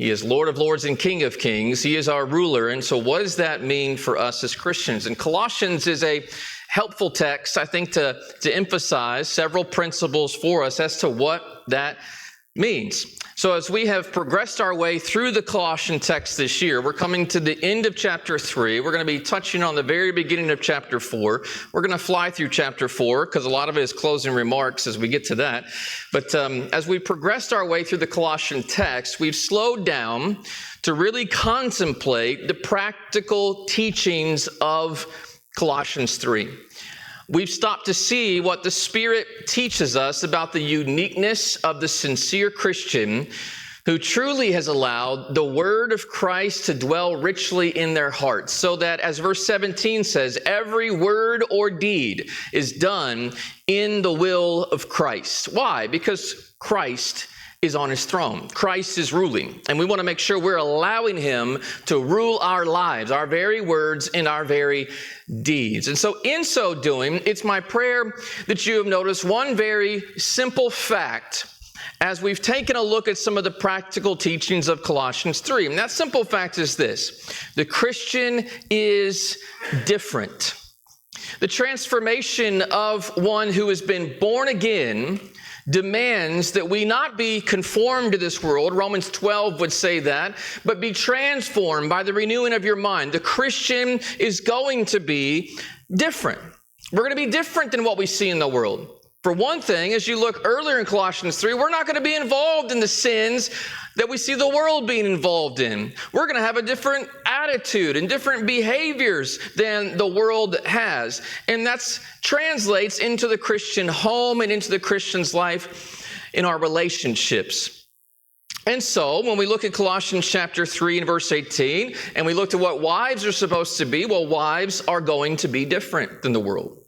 He is Lord of Lords and King of Kings. He is our ruler. And so what does that mean for us as Christians? And Colossians is a helpful text, I think, to emphasize several principles for us as to what that means. So as we have progressed our way through the Colossian text this year, we're coming to the end of chapter 3. We're going to be touching on the very beginning of chapter 4. We're going to fly through chapter 4 because a lot of it is closing remarks as we get to that. But as we progressed our way through the Colossian text, we've slowed down to really contemplate the practical teachings of Colossians 3. We've stopped to see what the Spirit teaches us about the uniqueness of the sincere Christian who truly has allowed the word of Christ to dwell richly in their hearts, so that, as verse 17 says, every word or deed is done in the will of Christ. Why? Because Christ is on his throne. Christ is ruling, and we want to make sure we're allowing him to rule our lives, our very words and our very deeds. And so in so doing, it's my prayer that you have noticed one very simple fact as we've taken a look at some of the practical teachings of Colossians 3. And that simple fact is this: the Christian is different. The transformation of one who has been born again demands that we not be conformed to this world. Romans 12 would say that, but be transformed by the renewing of your mind. The Christian is going to be different. We're going to be different than what we see in the world. For one thing, as you look earlier in Colossians 3, we're not going to be involved in the sins that we see the world being involved in. We're going to have a different attitude and different behaviors than the world has. And that translates into the Christian home and into the Christian's life in our relationships. And so when we look at Colossians chapter 3 and verse 18, and we looked at what wives are supposed to be, well, wives are going to be different than the world.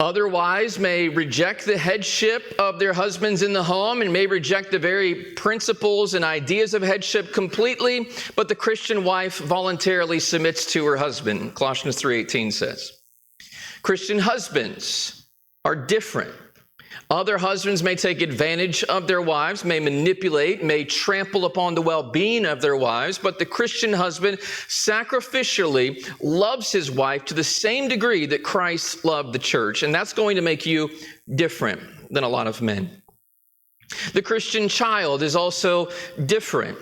Other wives may reject the headship of their husbands in the home and may reject the very principles and ideas of headship completely, but the Christian wife voluntarily submits to her husband, Colossians 3:18 says. Christian husbands are different. Other husbands may take advantage of their wives, may manipulate, may trample upon the well-being of their wives, but the Christian husband sacrificially loves his wife to the same degree that Christ loved the church, and that's going to make you different than a lot of men. The Christian child is also different.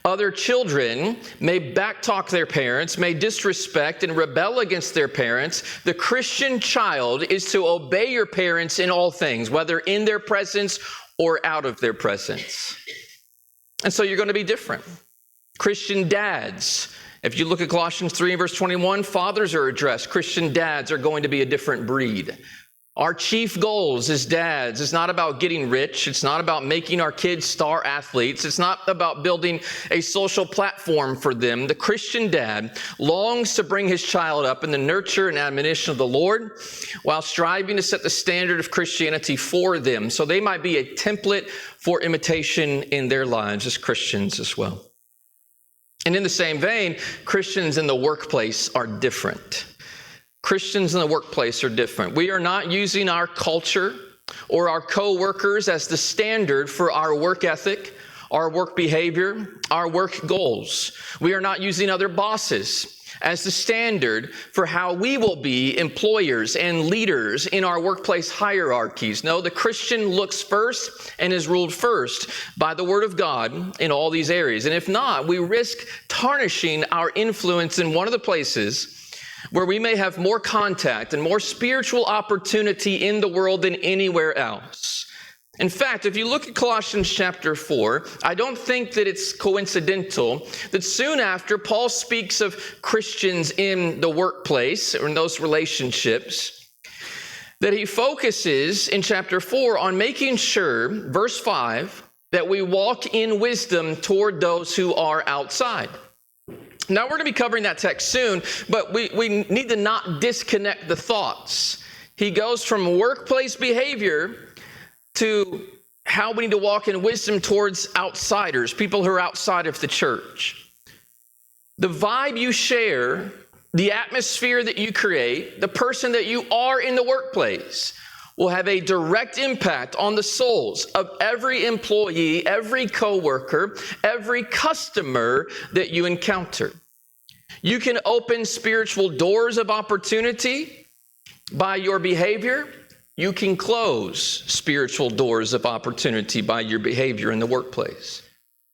Other children may backtalk their parents, may disrespect and rebel against their parents. The Christian child is to obey your parents in all things, whether in their presence or out of their presence. And so you're going to be different. Christian dads, if you look at Colossians 3 and verse 21, fathers are addressed. Christian dads are going to be a different breed. Our chief goals as dads is not about getting rich. It's not about making our kids star athletes. It's not about building a social platform for them. The Christian dad longs to bring his child up in the nurture and admonition of the Lord while striving to set the standard of Christianity for them, so they might be a template for imitation in their lives as Christians as well. And in the same vein, Christians in the workplace are different. Christians in the workplace are different. We are not using our culture or our co-workers as the standard for our work ethic, our work behavior, our work goals. We are not using other bosses as the standard for how we will be employers and leaders in our workplace hierarchies. No, the Christian looks first and is ruled first by the Word of God in all these areas. And if not, we risk tarnishing our influence in one of the places where we may have more contact and more spiritual opportunity in the world than anywhere else. In fact, if you look at Colossians chapter 4, I don't think that it's coincidental that soon after Paul speaks of Christians in the workplace or in those relationships, that he focuses in chapter 4 on making sure, verse 5, that we walk in wisdom toward those who are outside. Now, we're going to be covering that text soon, but we need to not disconnect the thoughts. He goes from workplace behavior to how we need to walk in wisdom towards outsiders, people who are outside of the church. The vibe you share, the atmosphere that you create, the person that you are in the workplace will have a direct impact on the souls of every employee, every coworker, every customer that you encounter. You can open spiritual doors of opportunity by your behavior. You can close spiritual doors of opportunity by your behavior in the workplace.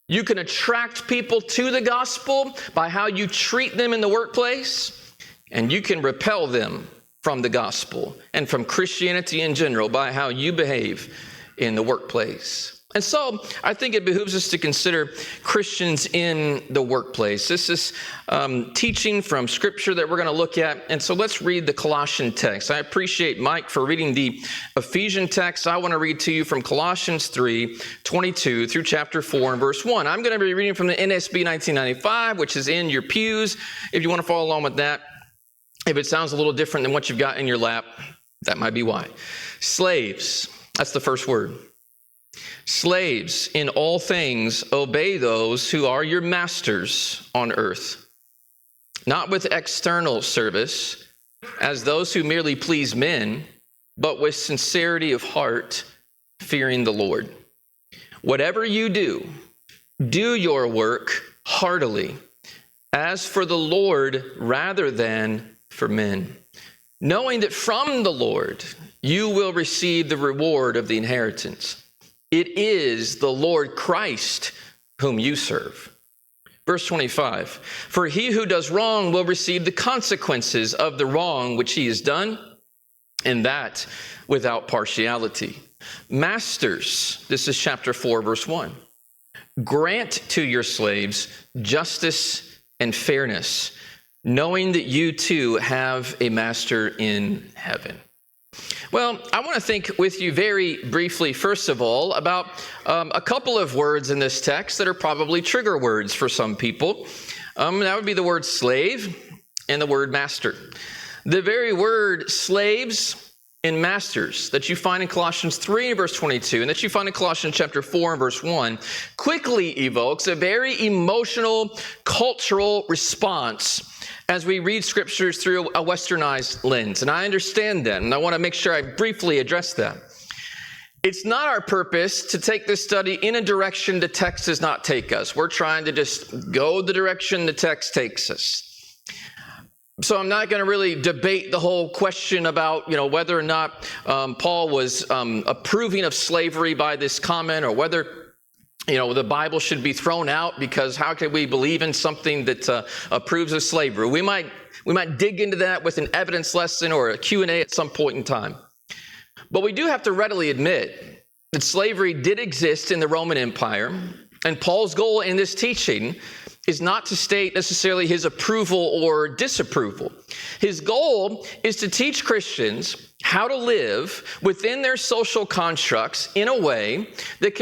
You can attract people to the gospel by how you treat them in the workplace, and you can repel them from the gospel and from Christianity in general by how you behave in the workplace. And so I think it behooves us to consider Christians in the workplace. This is teaching from Scripture that we're going to look at. And so let's read the Colossian text. I appreciate Mike for reading the Ephesian text. I want to read to you from Colossians 3:22 through chapter 4 and verse 1. I'm going to be reading from the NSB 1995, which is in your pews, if you want to follow along with that. If it sounds a little different than what you've got in your lap, that might be why. Slaves, that's the first word. Slaves, in all things, obey those who are your masters on earth, not with external service, as those who merely please men, but with sincerity of heart, fearing the Lord. Whatever you do, do your work heartily, as for the Lord rather than for men, knowing that from the Lord you will receive the reward of the inheritance. It is the Lord Christ whom you serve. Verse 25, for he who does wrong will receive the consequences of the wrong which he has done, and that without partiality. Masters, this is chapter 4, verse 1. Grant to your slaves justice and fairness, knowing that you too have a master in heaven. Well, I want to think with you very briefly, first of all, about a couple of words in this text that are probably trigger words for some people. That would be the word slave and the word master. The very word slaves and masters that you find in Colossians 3 and verse 22 and that you find in Colossians chapter 4 and verse 1 quickly evokes a very emotional, cultural response as we read scriptures through a westernized lens. And I understand that, and I want to make sure I briefly address that. It's not our purpose to take this study in a direction the text does not take us. We're trying to just go the direction the text takes us. So I'm not going to really debate the whole question about, whether or not Paul was approving of slavery by this comment, or whether the Bible should be thrown out, because how can we believe in something that approves of slavery? We might dig into that with an evidence lesson or a Q&A at some point in time. But we do have to readily admit that slavery did exist in the Roman Empire, and Paul's goal in this teaching is not to state necessarily his approval or disapproval. His goal is to teach Christians how to live within their social constructs in a way that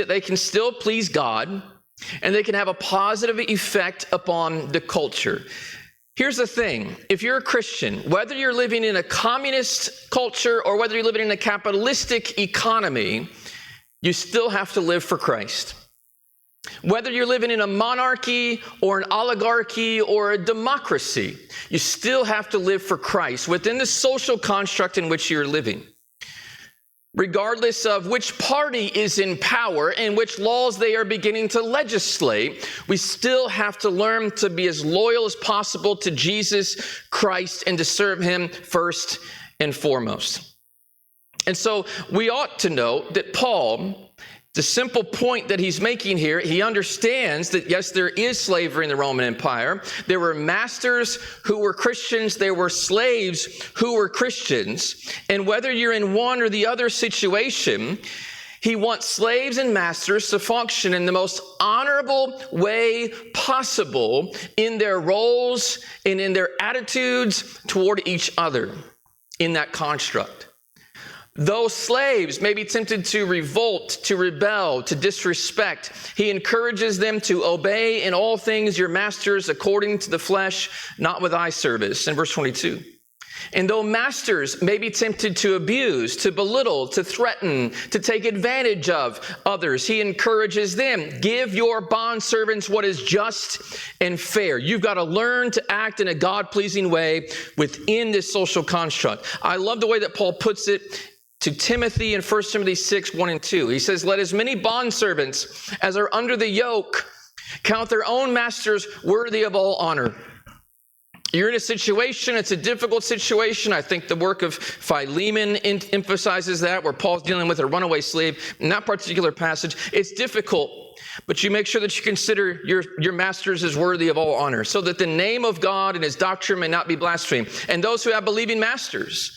they can still please God, and they can have a positive effect upon the culture. Here's the thing. If you're a Christian, whether you're living in a communist culture or whether you're living in a capitalistic economy, you still have to live for Christ. Whether you're living in a monarchy or an oligarchy or a democracy, you still have to live for Christ within the social construct in which you're living. Regardless of which party is in power and which laws they are beginning to legislate, we still have to learn to be as loyal as possible to Jesus Christ and to serve him first and foremost. And so we ought to know that Paul, the simple point that he's making here, he understands that, yes, there is slavery in the Roman Empire. There were masters who were Christians. There were slaves who were Christians. And whether you're in one or the other situation, he wants slaves and masters to function in the most honorable way possible in their roles and in their attitudes toward each other in that construct. Though slaves may be tempted to revolt, to rebel, to disrespect, he encourages them to obey in all things your masters according to the flesh, not with eye service, in verse 22. And though masters may be tempted to abuse, to belittle, to threaten, to take advantage of others, he encourages them, give your bondservants what is just and fair. You've got to learn to act in a God-pleasing way within this social construct. I love the way that Paul puts it to Timothy in 1 Timothy 6, 1 and 2. He says, let as many bondservants as are under the yoke count their own masters worthy of all honor. You're in a situation, it's a difficult situation. I think the work of Philemon emphasizes that, where Paul's dealing with a runaway slave. In that particular passage, it's difficult, but you make sure that you consider your masters as worthy of all honor, so that the name of God and his doctrine may not be blasphemed. And those who have believing masters,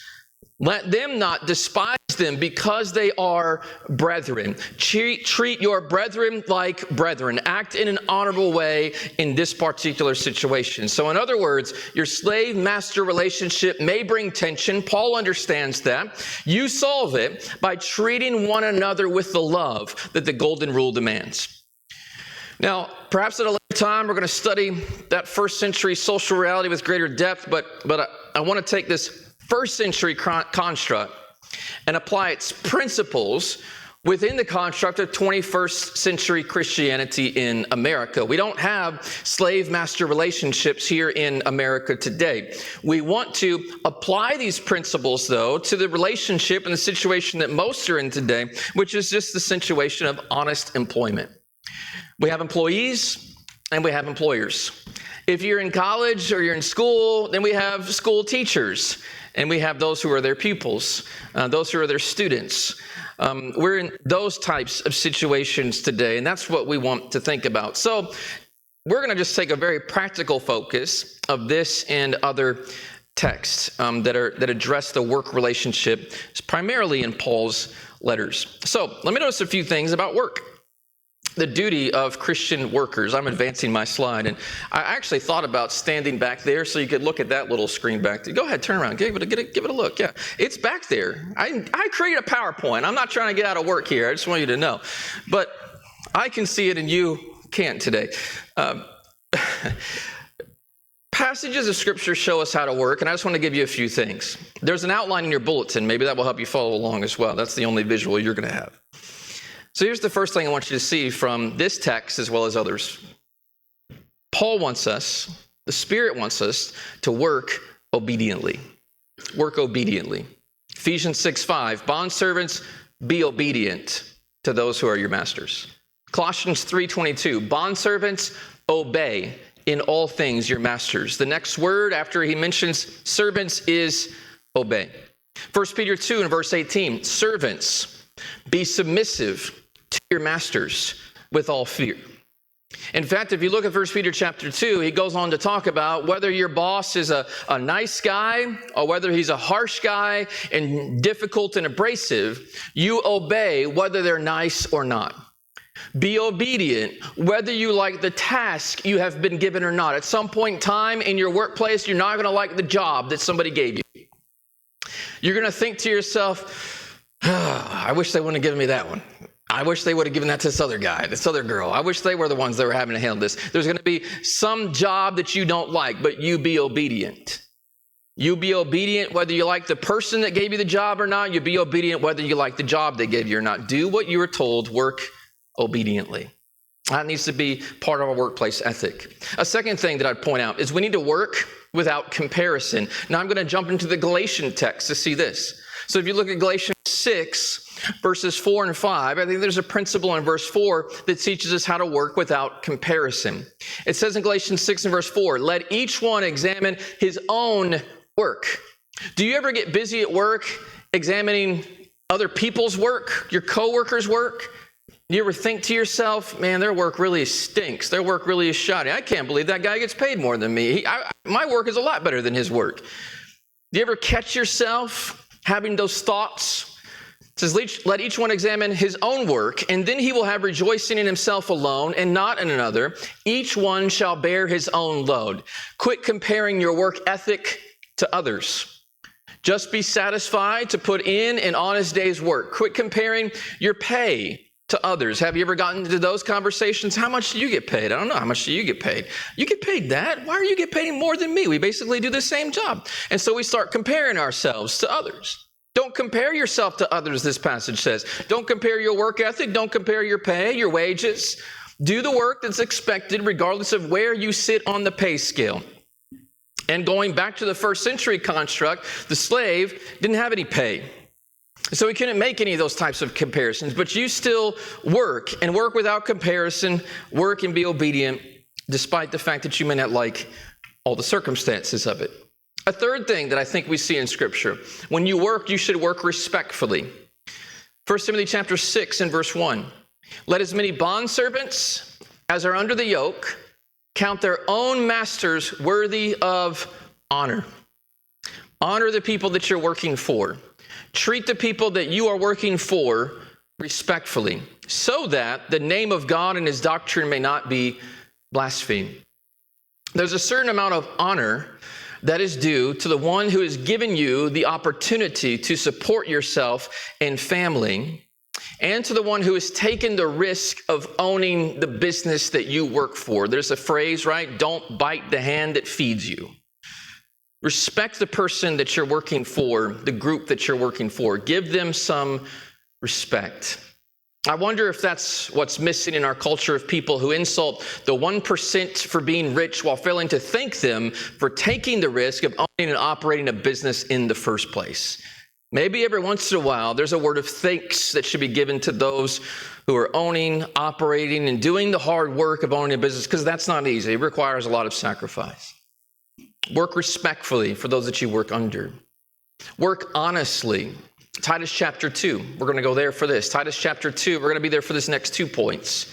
let them not despise them, because they are brethren. Treat your brethren like brethren. Act in an honorable way in this particular situation. So in other words, your slave-master relationship may bring tension. Paul understands that. You solve it by treating one another with the love that the golden rule demands. Now, perhaps at a later time, we're going to study that first century social reality with greater depth, but I want to take this first century construct and apply its principles within the construct of 21st century Christianity in America. We don't have slave-master relationships here in America today. We want to apply these principles, though, to the relationship and the situation that most are in today, which is just the situation of honest employment. We have employees and we have employers. If you're in college or you're in school, then we have school teachers. And we have those who are their pupils, those who are their students. We're in those types of situations today, and that's what we want to think about. So we're going to just take a very practical focus of this and other texts that address the work relationship, primarily in Paul's letters. So let me notice a few things about work. The duty of Christian workers. I'm advancing my slide, and I actually thought about standing back there so you could look at that little screen back there. Go ahead, turn around, give it a look. Yeah, it's back there. I created a PowerPoint. I'm not trying to get out of work here. I just want you to know. But I can see it and you can't today. Passages of Scripture show us how to work, and I just want to give you a few things. There's an outline in your bulletin. Maybe that will help you follow along as well. That's the only visual you're going to have. So here's the first thing I want you to see from this text as well as others. Paul wants us, the Spirit wants us to work obediently. Work obediently. Ephesians 6:5, bondservants, be obedient to those who are your masters. Colossians 3:22, bondservants, obey in all things your masters. The next word after he mentions servants is obey. 1 Peter 2 and verse 18, servants, be submissive to your masters with all fear. In fact, if you look at 1 Peter chapter 2, he goes on to talk about whether your boss is a nice guy or whether he's a harsh guy and difficult and abrasive, you obey whether they're nice or not. Be obedient whether you like the task you have been given or not. At some point in time in your workplace, you're not going to like the job that somebody gave you. You're going to think to yourself, I wish they wouldn't have given me that one. I wish they would have given that to this other guy, this other girl. I wish they were the ones that were having to handle this. There's going to be some job that you don't like, but you be obedient. You be obedient whether you like the person that gave you the job or not. You be obedient whether you like the job they gave you or not. Do what you were told. Work obediently. That needs to be part of our workplace ethic. A second thing that I'd point out is we need to work without comparison. Now I'm going to jump into the Galatian text to see this. So if you look at Galatians 6, verses 4 and 5, I think there's a principle in verse 4 that teaches us how to work without comparison. It says in Galatians 6 and verse 4, let each one examine his own work. Do you ever get busy at work examining other people's work, your coworkers' work? Do you ever think to yourself, man, their work really stinks. Their work really is shoddy. I can't believe that guy gets paid more than me. My work is a lot better than his work. Do you ever catch yourself having those thoughts? It says, let each one examine his own work, and then he will have rejoicing in himself alone and not in another. Each one shall bear his own load. Quit comparing your work ethic to others. Just be satisfied to put in an honest day's work. Quit comparing your pay to others. Have you ever gotten into those conversations? How much do you get paid? I don't know. How much do you get paid? You get paid that? Why are you getting paid more than me? We basically do the same job. And so we start comparing ourselves to others. Don't compare yourself to others, this passage says. Don't compare your work ethic. Don't compare your pay, your wages. Do the work that's expected regardless of where you sit on the pay scale. And going back to the first century construct, the slave didn't have any pay. So we couldn't make any of those types of comparisons, but you still work and work without comparison, work and be obedient, despite the fact that you may not like all the circumstances of it. A third thing that I think we see in Scripture, when you work, you should work respectfully. 1 Timothy chapter 6 and verse 1. Let as many bondservants as are under the yoke count their own masters worthy of honor. Honor the people that you're working for. Treat the people that you are working for respectfully, so that the name of God and his doctrine may not be blasphemed. There's a certain amount of honor that is due to the one who has given you the opportunity to support yourself and family, and to the one who has taken the risk of owning the business that you work for. There's a phrase, right? Don't bite the hand that feeds you. Respect the person that you're working for, the group that you're working for. Give them some respect. I wonder if that's what's missing in our culture of people who insult the 1% for being rich while failing to thank them for taking the risk of owning and operating a business in the first place. Maybe every once in a while, there's a word of thanks that should be given to those who are owning, operating, and doing the hard work of owning a business, because that's not easy. It requires a lot of sacrifice. Work respectfully for those that you work under. Work honestly. Titus chapter 2, we're going to go there for this. Titus chapter 2, we're going to be there for this next 2 points.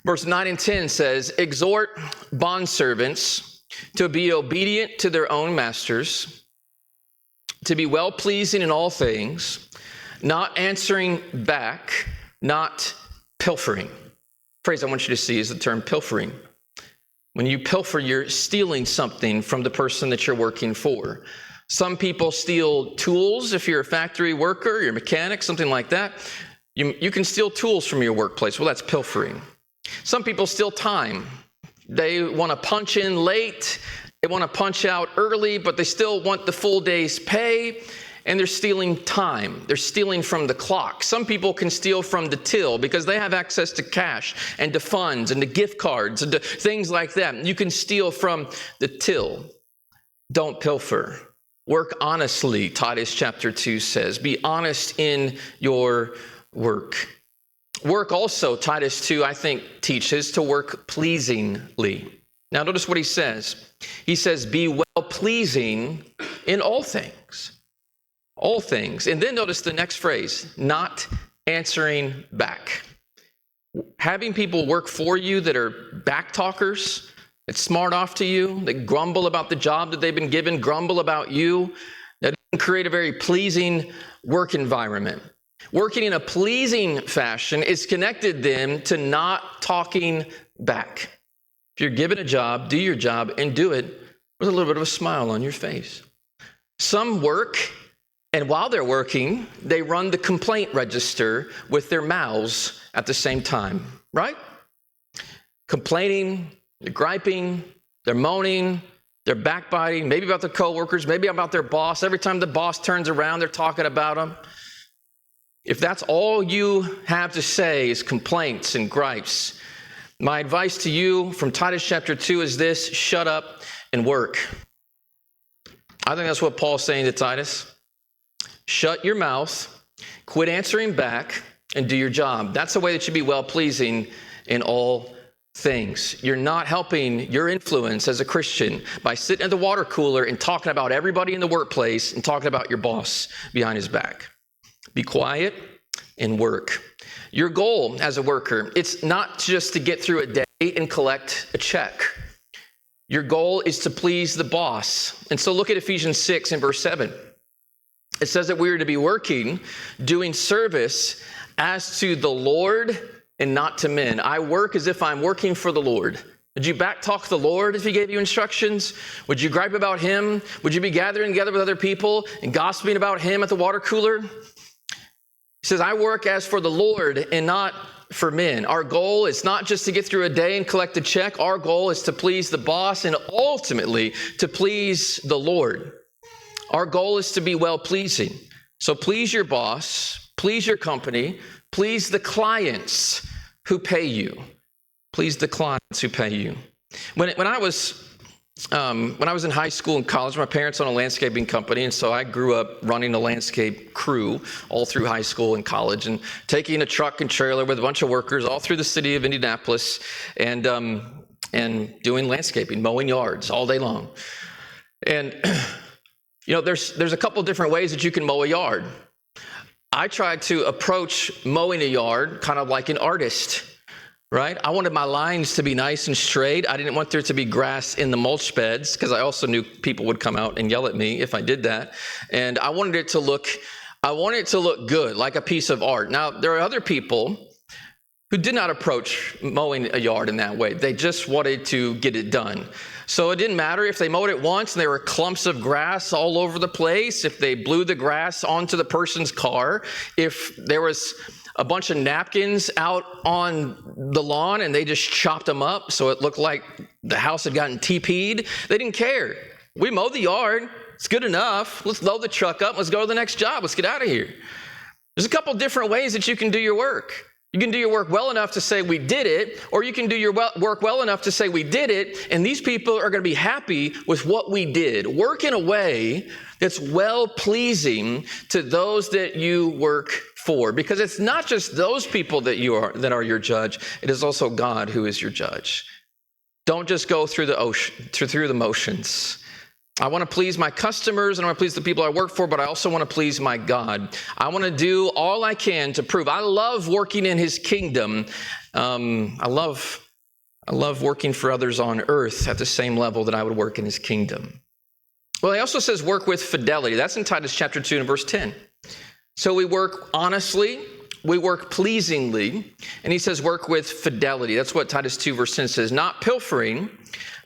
Verse 9 and 10 says, exhort bondservants to be obedient to their own masters, to be well-pleasing in all things, not answering back, not pilfering. The phrase I want you to see is the term pilfering. When you pilfer, you're stealing something from the person that you're working for. Some people steal tools. If you're a factory worker, you're a mechanic, something like that, you can steal tools from your workplace. Well, that's pilfering. Some people steal time. They want to punch in late. They want to punch out early, but they still want the full day's pay. And they're stealing time. They're stealing from the clock. Some people can steal from the till because they have access to cash and to funds and to gift cards and to things like that. You can steal from the till. Don't pilfer. Work honestly, Titus chapter 2 says. Be honest in your work. Work also, Titus 2, I think, teaches to work pleasingly. Now notice what he says. He says, be well-pleasing in all things. All things. And then notice the next phrase, not answering back. Having people work for you that are back talkers, that smart off to you, that grumble about the job that they've been given, grumble about you, that doesn't create a very pleasing work environment. Working in a pleasing fashion is connected then to not talking back. If you're given a job, do your job and do it with a little bit of a smile on your face. Some work, and while they're working, they run the complaint register with their mouths at the same time, right? Complaining, they're griping, they're moaning, they're backbiting, maybe about their coworkers, maybe about their boss. Every time the boss turns around, they're talking about them. If that's all you have to say is complaints and gripes, my advice to you from Titus chapter 2 is this: shut up and work. I think that's what Paul's saying to Titus. Shut your mouth, quit answering back, and do your job. That's the way that you be well-pleasing in all things. You're not helping your influence as a Christian by sitting at the water cooler and talking about everybody in the workplace and talking about your boss behind his back. Be quiet and work. Your goal as a worker, it's not just to get through a day and collect a check. Your goal is to please the boss. And so look at Ephesians 6 and verse 7. It says that we are to be working, doing service as to the Lord and not to men. I work as if I'm working for the Lord. Would you backtalk the Lord if he gave you instructions? Would you gripe about him? Would you be gathering together with other people and gossiping about him at the water cooler? He says, I work as for the Lord and not for men. Our goal is not just to get through a day and collect a check. Our goal is to please the boss and ultimately to please the Lord. Our goal is to be well-pleasing. So please your boss, please your company, please the clients who pay you. Please the clients who pay you. When I was when I was in high school and college, my parents own a landscaping company, and so I grew up running a landscape crew all through high school and college, and taking a truck and trailer with a bunch of workers all through the city of Indianapolis, and doing landscaping, mowing yards all day long. And there's a couple different ways that you can mow a yard. I tried to approach mowing a yard kind of like an artist. Right? I wanted my lines to be nice and straight. I didn't want there to be grass in the mulch beds because I also knew people would come out and yell at me if I did that. And I wanted it to look good, like a piece of art. Now, there are other people who did not approach mowing a yard in that way. They just wanted to get it done. So it didn't matter if they mowed it once and there were clumps of grass all over the place, if they blew the grass onto the person's car, if there was a bunch of napkins out on the lawn and they just chopped them up so it looked like the house had gotten TP'd. They didn't care. We mowed the yard. It's good enough. Let's load the truck up. Let's go to the next job. Let's get out of here. There's a couple different ways that you can do your work. You can do your work well enough to say we did it, or you can do your work well enough to say we did it, and these people are going to be happy with what we did. Work in a way that's well-pleasing to those that you work for, because it's not just those people that are your judge. It is also God who is your judge. Don't just go through the motions. I want to please my customers and I want to please the people I work for, but I also want to please my God. I want to do all I can to prove. I love working in his kingdom. I love working for others on earth at the same level that I would work in his kingdom. Well, he also says work with fidelity. That's in Titus chapter 2 and verse 10. So we work honestly, we work pleasingly, and he says work with fidelity. That's what Titus 2 verse 10 says, not pilfering,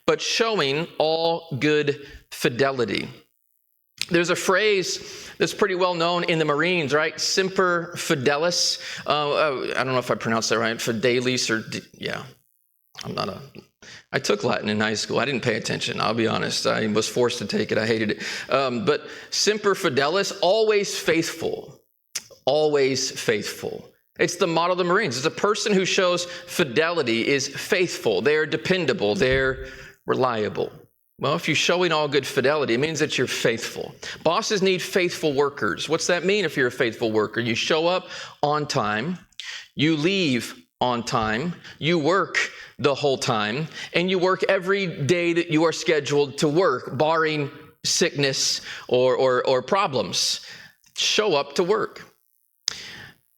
but showing all good fidelity. There's a phrase that's pretty well known in the Marines, right? Semper Fidelis. I don't know if I pronounced that right. Fidelis I took Latin in high school. I didn't pay attention. I'll be honest. I was forced to take it. I hated it. But Semper Fidelis, always faithful. Always faithful. It's the model of the Marines. It's a person who shows fidelity is faithful. They're dependable. They're reliable. Well, if you're showing all good fidelity, it means that you're faithful. Bosses need faithful workers. What's that mean if you're a faithful worker? You show up on time, you leave on time, you work the whole time, and you work every day that you are scheduled to work, barring sickness or problems. Show up to work.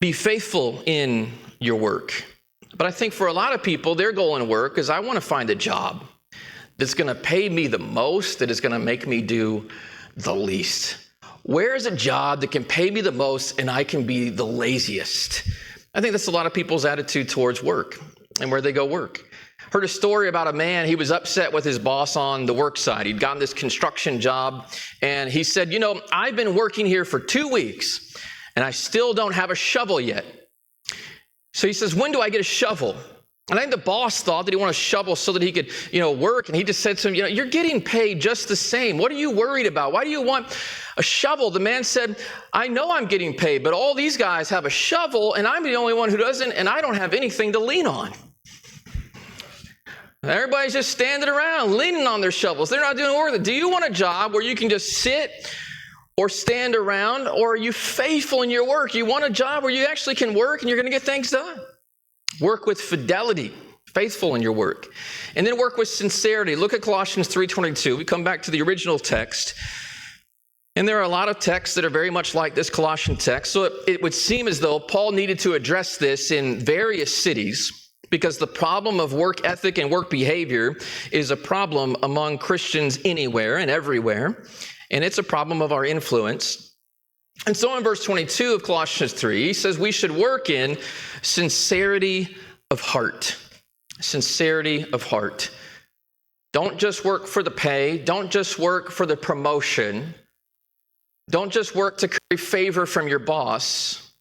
Be faithful in your work. But I think for a lot of people, their goal in work is I want to find a job that's going to pay me the most, that is going to make me do the least. Where is a job that can pay me the most and I can be the laziest? I think that's a lot of people's attitude towards work and where they go work. Heard a story about a man, he was upset with his boss on the work site. He'd gotten this construction job and he said, I've been working here for 2 weeks and I still don't have a shovel yet. So he says, when do I get a shovel? And I think the boss thought that he wanted a shovel so that he could, work. And he just said to him, you're getting paid just the same. What are you worried about? Why do you want a shovel? The man said, I know I'm getting paid, but all these guys have a shovel and I'm the only one who doesn't, and I don't have anything to lean on. Everybody's just standing around leaning on their shovels. They're not doing work. Do you want a job where you can just sit or stand around, or are you faithful in your work? You want a job where you actually can work and you're going to get things done. Work with fidelity, faithful in your work. And then work with sincerity. Look at Colossians 3:22. We come back to the original text. And there are a lot of texts that are very much like this Colossian text. So it would seem as though Paul needed to address this in various cities, because the problem of work ethic and work behavior is a problem among Christians anywhere and everywhere. And it's a problem of our influence. And so in verse 22 of Colossians 3, he says we should work in sincerity of heart. Sincerity of heart. Don't just work for the pay. Don't just work for the promotion. Don't just work to curry favor from your boss.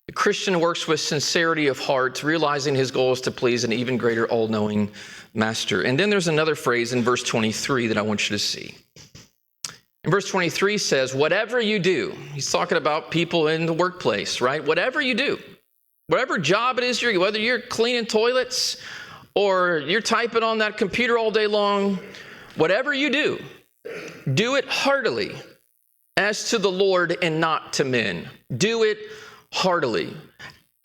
The Christian works with sincerity of heart, realizing his goal is to please an even greater all-knowing master. And then there's another phrase in verse 23 that I want you to see. And verse 23 says, whatever you do, he's talking about people in the workplace, right? Whatever you do, whatever job it is, whether you're cleaning toilets or you're typing on that computer all day long, Whatever you do, do it heartily, as to the Lord and not to men. Do it heartily.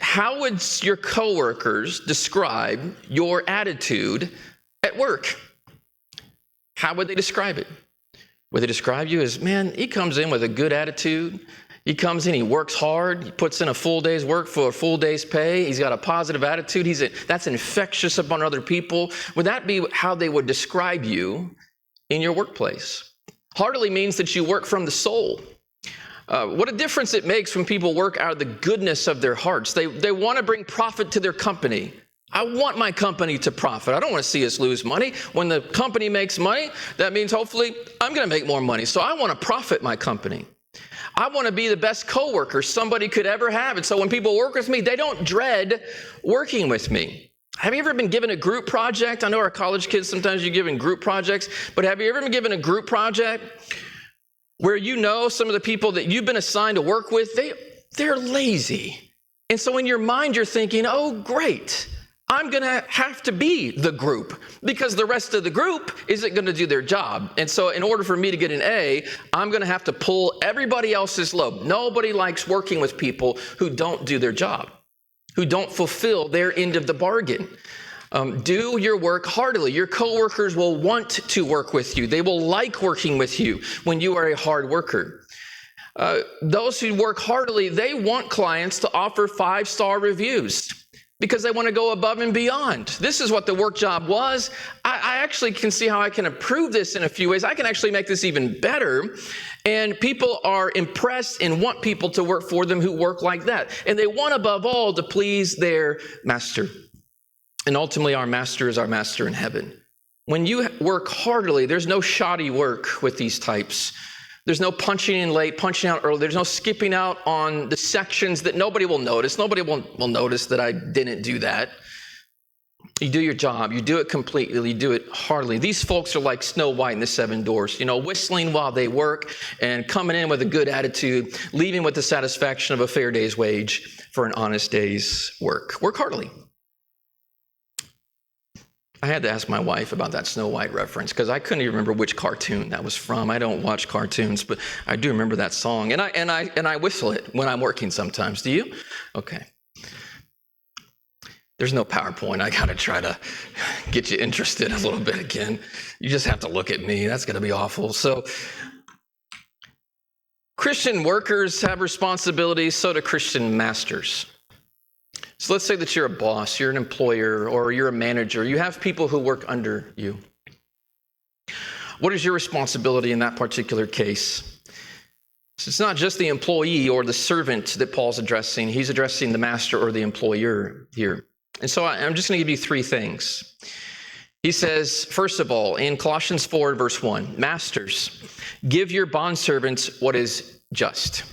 How would your coworkers describe your attitude at work? How would they describe it? Would they describe you as, man, he comes in with a good attitude. He comes in, he works hard, he puts in a full day's work for a full day's pay. He's got a positive attitude. That's infectious upon other people. Would that be how they would describe you in your workplace? Heartily means that you work from the soul. What a difference it makes when people work out of the goodness of their hearts. They want to bring profit to their company. I want my company to profit. I don't want to see us lose money. When the company makes money, that means hopefully I'm going to make more money. So I want to profit my company. I want to be the best coworker somebody could ever have. And so when people work with me, they don't dread working with me. Have you ever been given a group project? I know our college kids, sometimes you're given group projects, but have you ever been given a group project where you know some of the people that you've been assigned to work with, they're lazy. And so in your mind, you're thinking, oh, great. I'm going to have to be the group because the rest of the group isn't going to do their job. And so in order for me to get an A, I'm going to have to pull everybody else's load. Nobody likes working with people who don't do their job, who don't fulfill their end of the bargain. Do your work heartily. Your coworkers will want to work with you. They will like working with you when you are a hard worker. Those who work heartily, they want clients to offer 5-star reviews, because they want to go above and beyond. This is what the work job was. I actually can see how I can improve this in a few ways. I can actually make this even better. And people are impressed and want people to work for them who work like that. And they want above all to please their master. And ultimately our master is our master in heaven. When you work heartily, there's no shoddy work with these types. There's no punching in late, punching out early. There's no skipping out on the sections that nobody will notice. Nobody will notice that I didn't do that. You do your job. You do it completely. You do it heartily. These folks are like Snow White in the Seven Dwarfs, whistling while they work and coming in with a good attitude, leaving with the satisfaction of a fair day's wage for an honest day's work. Work heartily. I had to ask my wife about that Snow White reference because I couldn't even remember which cartoon that was from. I don't watch cartoons, but I do remember that song. And I whistle it when I'm working sometimes. Do you? Okay. There's no PowerPoint. I got to try to get you interested a little bit again. You just have to look at me. That's going to be awful. So Christian workers have responsibilities, so do Christian masters. So let's say that you're a boss, you're an employer, or you're a manager. You have people who work under you. What is your responsibility in that particular case? So it's not just the employee or the servant that Paul's addressing. He's addressing the master or the employer here. And so I'm just going to give you 3 things. He says, first of all, in Colossians 4, verse 1, masters, give your bondservants what is just.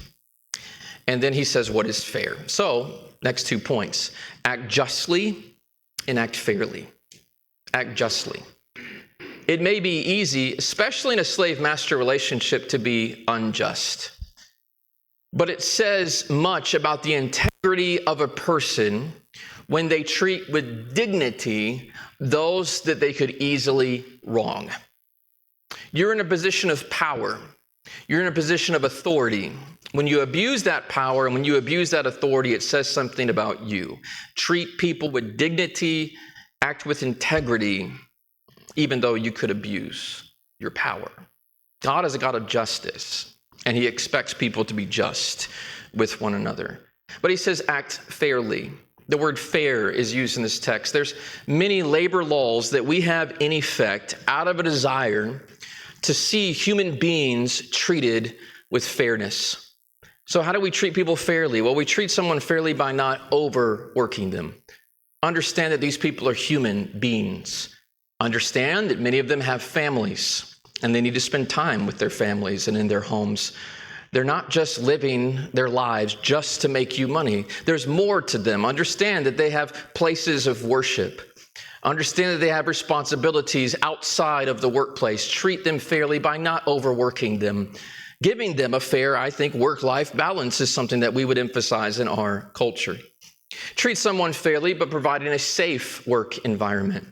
And then he says what is fair. So, next 2 points. Act justly and act fairly. Act justly. It may be easy, especially in a slave-master relationship, to be unjust. But it says much about the integrity of a person when they treat with dignity those that they could easily wrong. You're in a position of power. You're in a position of authority. When you abuse that power and when you abuse that authority, it says something about you. Treat people with dignity, act with integrity, even though you could abuse your power. God is a God of justice, and he expects people to be just with one another. But he says act fairly. The word fair is used in this text. There's many labor laws that we have in effect out of a desire to see human beings treated with fairness. So how do we treat people fairly? Well, we treat someone fairly by not overworking them. Understand that these people are human beings. Understand that many of them have families, and they need to spend time with their families and in their homes. They're not just living their lives just to make you money. There's more to them. Understand that they have places of worship. Understand that they have responsibilities outside of the workplace. Treat them fairly by not overworking them. Giving them a fair, I think, work-life balance is something that we would emphasize in our culture. Treat someone fairly, but providing a safe work environment.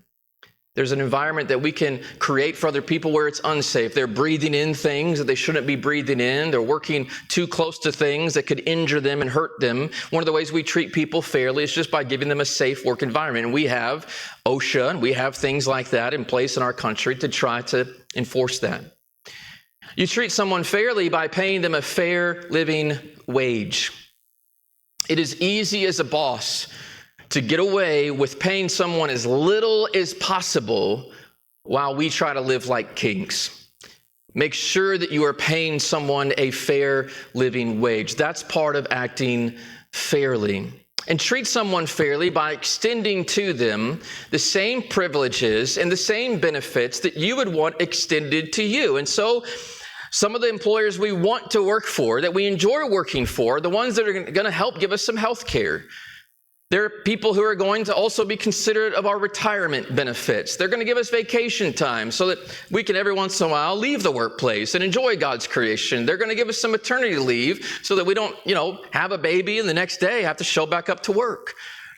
There's an environment that we can create for other people where it's unsafe. They're breathing in things that they shouldn't be breathing in. They're working too close to things that could injure them and hurt them. One of the ways we treat people fairly is just by giving them a safe work environment. And we have OSHA and we have things like that in place in our country to try to enforce that. You treat someone fairly by paying them a fair living wage. It is easy as a boss to get away with paying someone as little as possible while we try to live like kings. Make sure that you are paying someone a fair living wage. That's part of acting fairly. And treat someone fairly by extending to them the same privileges and the same benefits that you would want extended to you. And so some of the employers we want to work for, that we enjoy working for, the ones that are going to help give us some health care. There are people who are going to also be considerate of our retirement benefits. They're going to give us vacation time so that we can every once in a while leave the workplace and enjoy God's creation. They're going to give us some maternity leave so that we don't, have a baby and the next day have to show back up to work.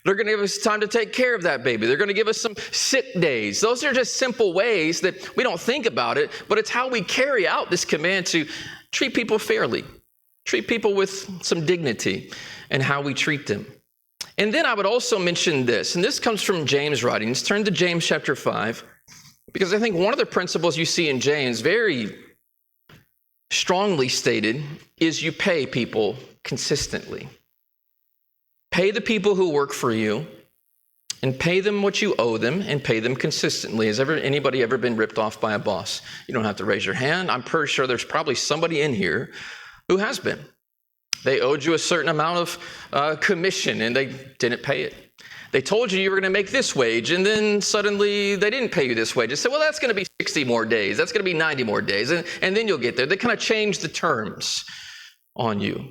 They're going to give us time to take care of that baby. They're going to give us some sick days. Those are just simple ways that we don't think about it, but it's how we carry out this command to treat people fairly, treat people with some dignity and how we treat them. And then I would also mention this, and this comes from James' writings. Turn to James chapter 5, because I think one of the principles you see in James, very strongly stated, is you pay people consistently. Pay the people who work for you, and pay them what you owe them, and pay them consistently. Has anybody ever been ripped off by a boss? You don't have to raise your hand. I'm pretty sure there's probably somebody in here who has been. They owed you a certain amount of commission, and they didn't pay it. They told you were going to make this wage, and then suddenly they didn't pay you this wage. They said, well, that's going to be 60 more days. That's going to be 90 more days, and then you'll get there. They kind of change the terms on you.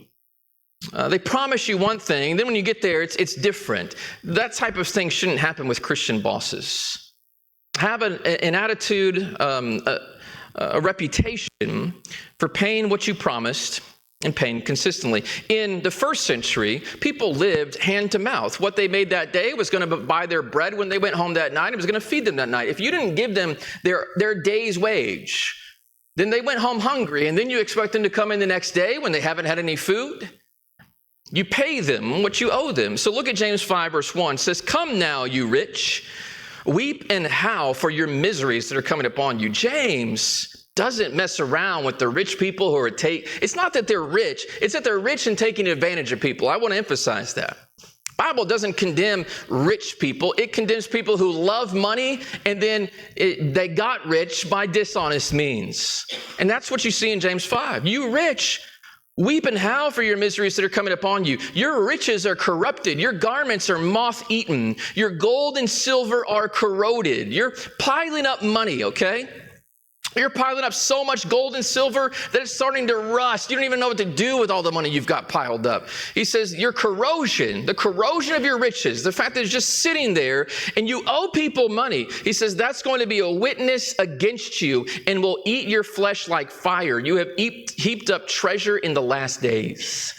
They promise you one thing, then when you get there, it's different. That type of thing shouldn't happen with Christian bosses. Have an attitude, a reputation for paying what you promised and paying consistently. In the first century, people lived hand to mouth. What they made that day was going to buy their bread when they went home that night. It was going to feed them that night. If you didn't give them their day's wage, then they went home hungry, and then you expect them to come in the next day when they haven't had any food. You pay them what you owe them. So look at James 5, verse 1. It says, come now, you rich, weep and howl for your miseries that are coming upon you. James doesn't mess around with the rich people who are it's not that they're rich, it's that they're rich and taking advantage of people. I want to emphasize that. Bible doesn't condemn rich people. It condemns people who love money and then they got rich by dishonest means. And that's what you see in James 5. You rich, weep and howl for your miseries that are coming upon you. Your riches are corrupted. Your garments are moth-eaten. Your gold and silver are corroded. You're piling up money, okay? You're piling up so much gold and silver that it's starting to rust. You don't even know what to do with all the money you've got piled up. He says your corrosion, the corrosion of your riches, the fact that it's just sitting there and you owe people money. He says that's going to be a witness against you and will eat your flesh like fire. You have heaped up treasure in the last days.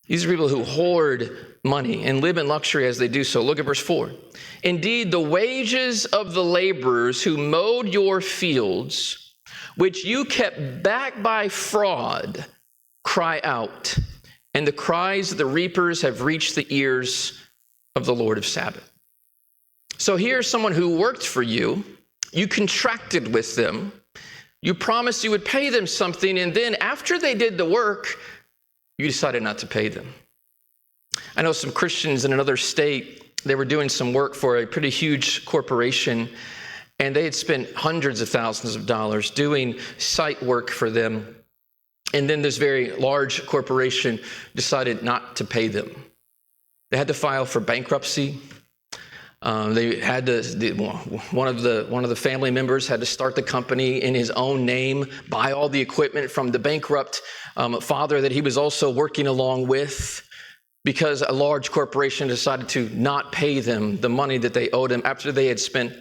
These are people who hoard money and live in luxury as they do so. Look at verse 4. Indeed, the wages of the laborers who mowed your fields, which you kept back by fraud, cry out. And the cries of the reapers have reached the ears of the Lord of Sabbath. So here's someone who worked for you. You contracted with them. You promised you would pay them something. And then after they did the work, you decided not to pay them. I know some Christians in another state, they were doing some work for a pretty huge corporation, and they had spent hundreds of thousands of dollars doing site work for them. And then this very large corporation decided not to pay them. They had to file for bankruptcy. They had to, one of the family members had to start the company in his own name, buy all the equipment from the bankrupt father that he was also working along with, because a large corporation decided to not pay them the money that they owed him after they had spent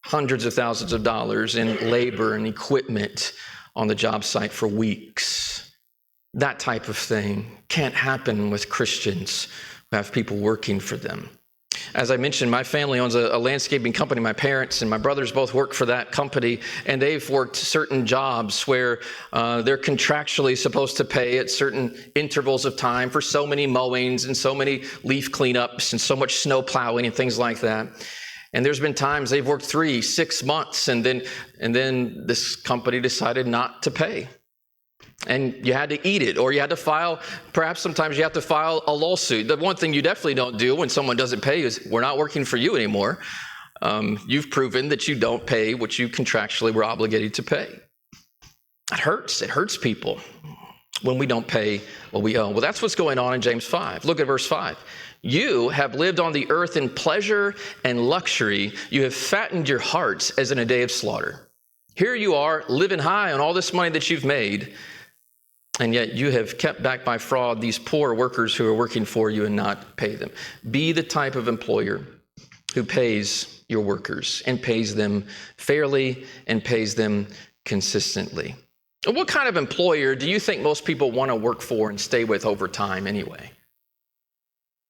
hundreds of thousands of dollars in labor and equipment on the job site for weeks. That type of thing can't happen with Christians who have people working for them. As I mentioned, my family owns a landscaping company. My parents and my brothers both work for that company, and they've worked certain jobs where they're contractually supposed to pay at certain intervals of time for so many mowings and so many leaf cleanups and so much snow plowing and things like that. And there's been times they've worked 3-6 months, and then this company decided not to pay. And you had to eat it, or you had to file, perhaps sometimes you have to file a lawsuit. The one thing you definitely don't do when someone doesn't pay is, we're not working for you anymore. You've proven that you don't pay what you contractually were obligated to pay. It hurts. It hurts people when we don't pay what we owe. Well, that's what's going on in James 5. Look at verse 5. You have lived on the earth in pleasure and luxury. You have fattened your hearts as in a day of slaughter. Here you are, living high on all this money that you've made, and yet you have kept back by fraud these poor workers who are working for you and not pay them. Be the type of employer who pays your workers and pays them fairly and pays them consistently. What kind of employer do you think most people want to work for and stay with over time anyway?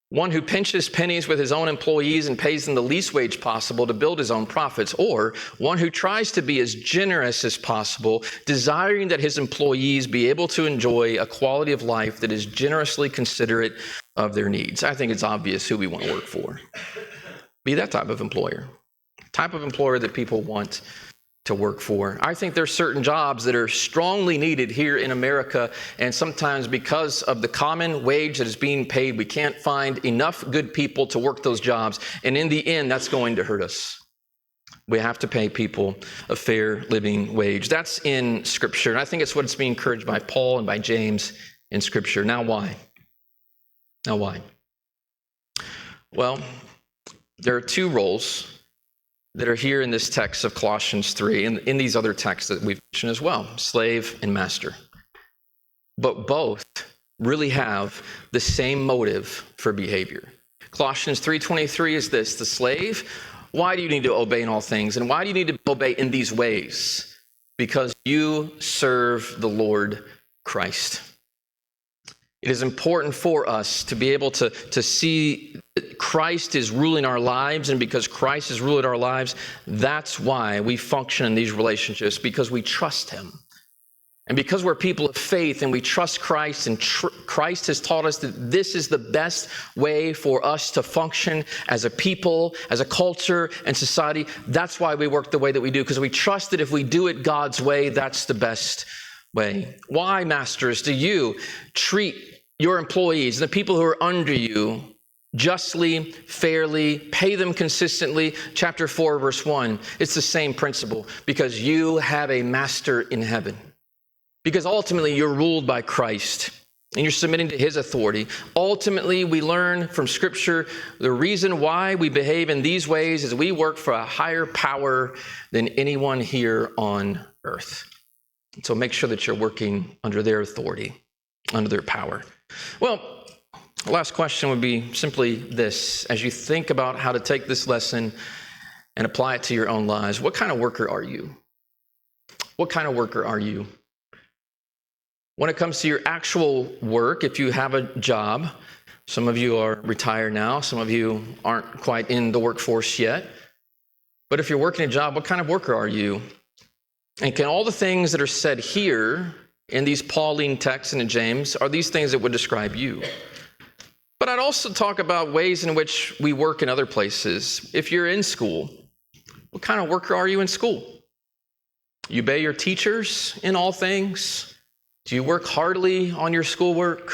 One who pinches pennies with his own employees and pays them the least wage possible to build his own profits, or one who tries to be as generous as possible, desiring that his employees be able to enjoy a quality of life that is generously considerate of their needs. I think it's obvious who we want to work for. Be that type of employer that people want to work for. I think there's certain jobs that are strongly needed here in America, and sometimes because of the common wage that is being paid, we can't find enough good people to work those jobs, and in the end, that's going to hurt us. We have to pay people a fair living wage. That's in Scripture, and I think it's what's being encouraged by Paul and by James in Scripture. Now why? Well, there are two roles that are here in this text of Colossians 3, and in these other texts that we've mentioned as well, slave and master. But both really have the same motive for behavior. Colossians 3:23 is this: the slave, why do you need to obey in all things? And why do you need to obey in these ways? Because you serve the Lord Christ. It is important for us to be able to see that Christ is ruling our lives, and because Christ is ruling our lives, that's why we function in these relationships, because we trust him. And because we're people of faith and we trust Christ, and Christ has taught us that this is the best way for us to function as a people, as a culture and society, that's why we work the way that we do, because we trust that if we do it God's way, that's the best way. Why, masters, do you treat your employees, the people who are under you, justly, fairly, pay them consistently? Chapter 4, verse 1, it's the same principle, because you have a master in heaven. Because ultimately you're ruled by Christ and you're submitting to his authority. Ultimately, we learn from Scripture the reason why we behave in these ways is we work for a higher power than anyone here on earth. So make sure that you're working under their authority, under their power. Well, the last question would be simply this: as you think about how to take this lesson and apply it to your own lives, what kind of worker are you? What kind of worker are you? When it comes to your actual work, if you have a job, some of you are retired now, some of you aren't quite in the workforce yet, but if you're working a job, what kind of worker are you? And can all the things that are said here in these Pauline texts and in James, are these things that would describe you? But I'd also talk about ways in which we work in other places. If you're in school, what kind of worker are you in school? You obey your teachers in all things? Do you work heartily on your schoolwork?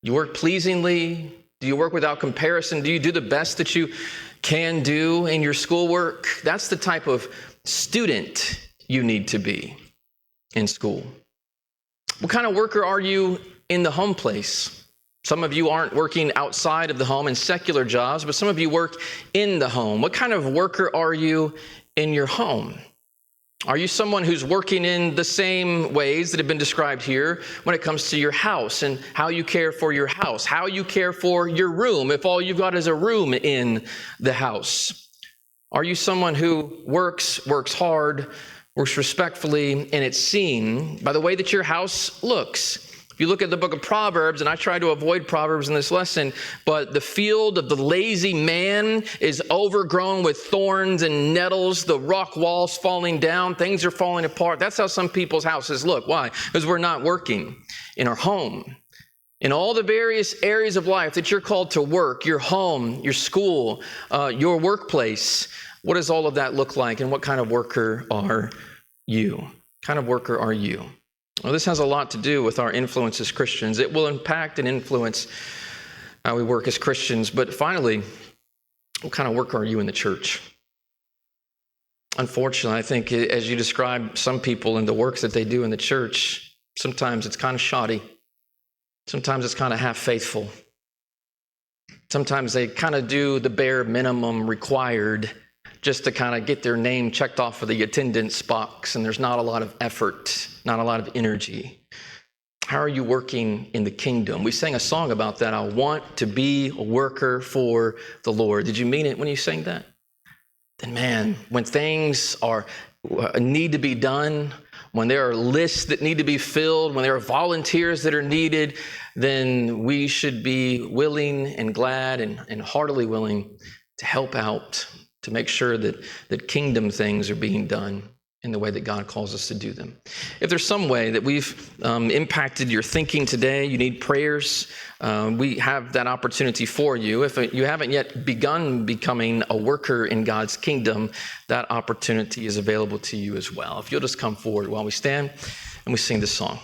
Do you work pleasingly? Do you work without comparison? Do you do the best that you can do in your schoolwork? That's the type of student you need to be in school. What kind of worker are you in the home place? Some of you aren't working outside of the home in secular jobs, but some of you work in the home. What kind of worker are you in your home? Are you someone who's working in the same ways that have been described here when it comes to your house and how you care for your house, how you care for your room, if all you've got is a room in the house? Are you someone who works hard, works respectfully, and it's seen by the way that your house looks? If you look at the book of Proverbs, and I try to avoid Proverbs in this lesson, but the field of the lazy man is overgrown with thorns and nettles, the rock walls falling down, things are falling apart. That's how some people's houses look. Why? Because we're not working in our home. In all the various areas of life that you're called to work, your home, your school, your workplace, what does all of that look like, and what kind of worker are you? What kind of worker are you? Well, this has a lot to do with our influence as Christians. It will impact and influence how we work as Christians. But finally, what kind of worker are you in the church? Unfortunately, I think as you describe some people and the works that they do in the church, sometimes it's kind of shoddy. Sometimes it's kind of half faithful. Sometimes they kind of do the bare minimum required just to kind of get their name checked off of the attendance box, and there's not a lot of effort, not a lot of energy. How are you working in the kingdom? We sang a song about that. I want to be a worker for the Lord. Did you mean it when you sang that? Then man, when things need to be done, when there are lists that need to be filled, when there are volunteers that are needed, then we should be willing and glad and heartily willing to help out, to make sure that kingdom things are being done in the way that God calls us to do them. If there's some way that we've impacted your thinking today, you need prayers, we have that opportunity for you. If you haven't yet begun becoming a worker in God's kingdom, that opportunity is available to you as well. If you'll just come forward while we stand and we sing this song.